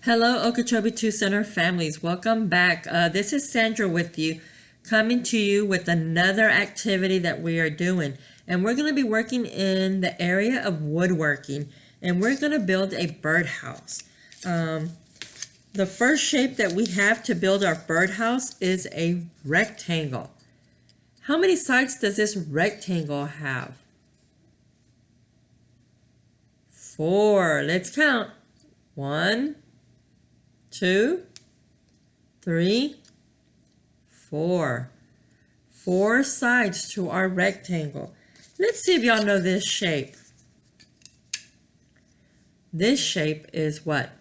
Hello, Okeechobee 2 Center families. Welcome back. This is Sandra with you, coming to you with another activity that we are doing. And we're going to be working in the area of woodworking. And we're going to build a birdhouse. The first shape that we have to build our birdhouse is a rectangle. How many sides does this rectangle have? 4. Let's count. 1, 2, 3, 4. 4 sides to our rectangle. Let's see if y'all know this shape. This shape is what?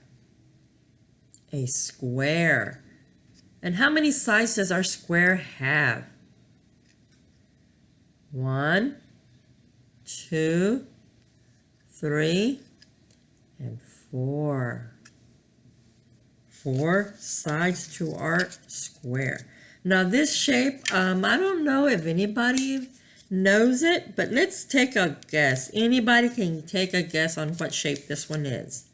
A square. And how many sides does our square have? 1, 2, 3, and 4. 4 sides to our square. Now this shape, I don't know if anybody knows it, but let's take a guess. Anybody can take a guess on what shape this one is.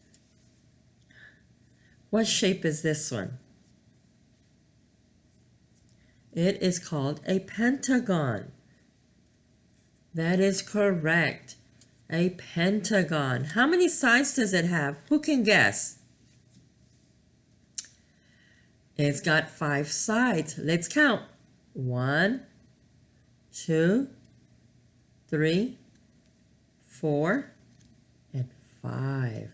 What shape is this one? It is called a pentagon. That is correct. A pentagon. How many sides does it have? Who can guess? It's got 5 sides. Let's count. 1, 2, 3, 4, and 5.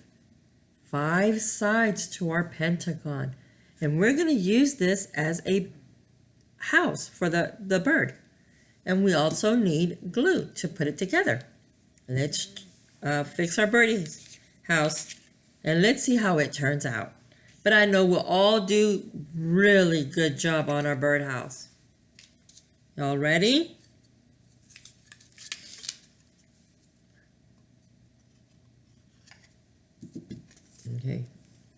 5 sides to our pentagon. And we're going to use this as a house for the bird. And we also need glue to put it together. Let's fix our birdie's house. And let's see how it turns out. But I know we'll all do really good job on our birdhouse. Y'all ready? Okay,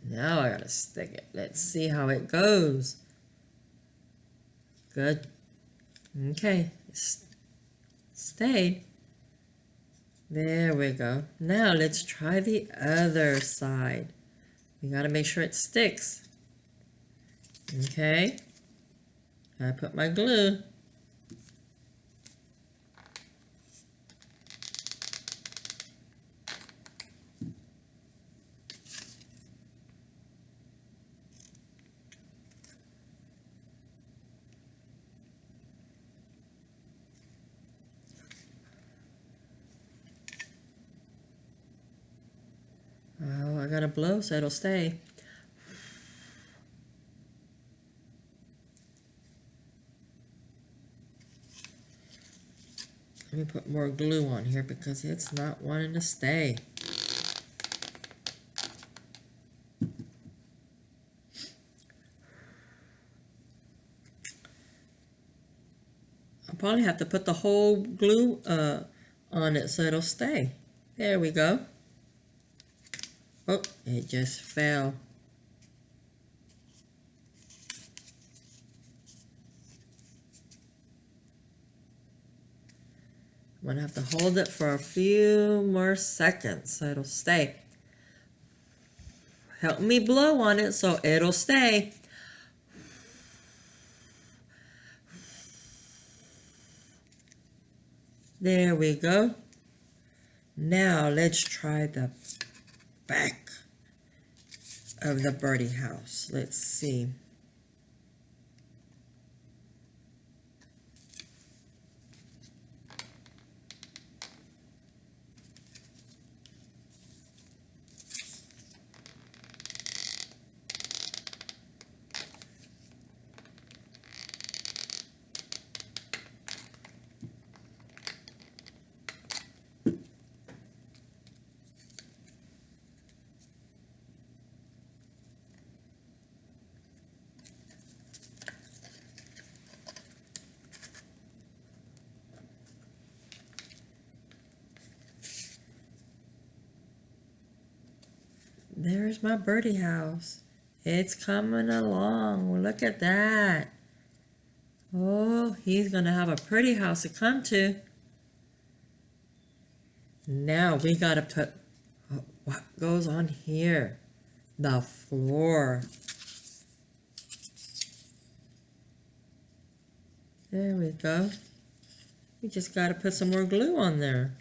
now I gotta stick it. Let's see how it goes. Good. Okay, stayed. There we go. Now let's try the other side. We got to make sure it sticks. Okay. I put my glue. Oh, I got to blow so it'll stay. Let me put more glue on here because it's not wanting to stay. I'll probably have to put the whole glue on it so it'll stay. There we go. Oh, it just fell. I'm going to have to hold it for a few more seconds so it'll stay. Help me blow on it so it'll stay. There we go. Now let's try the back of the birdie house. Let's see. There's my birdie house. It's coming along. Look at that. Oh, he's going to have a pretty house to come to. Now we got to put what goes on here. the floor. There we go. We just got to put some more glue on there.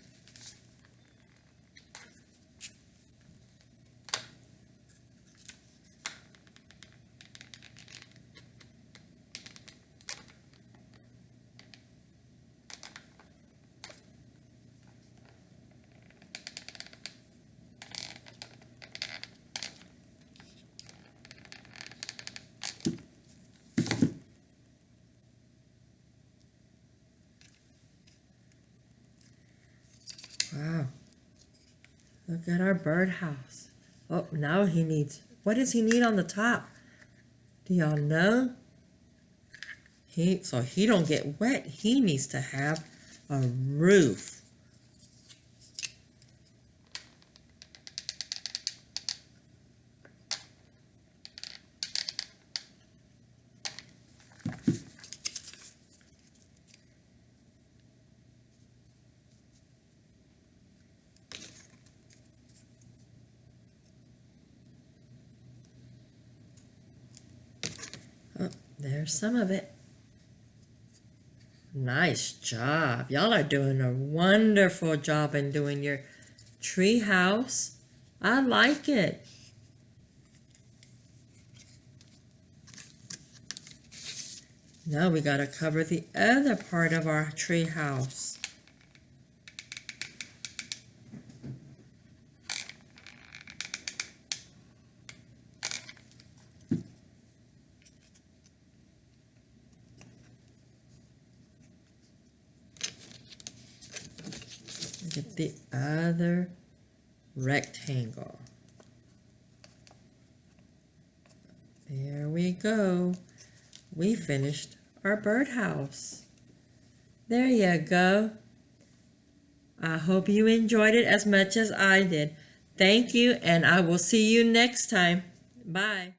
Wow. Look at our birdhouse. Oh, now he needs, what does he need on the top? Do y'all know? So he don't get wet, he needs to have a roof. Oh, there's some of it. Nice job. Y'all are doing a wonderful job in doing your tree house. I like it. Now we got to cover the other part of our tree house. Get the other rectangle. There we go. We finished our birdhouse. There you go. I hope you enjoyed it as much as I did. Thank you, and I will see you next time. Bye.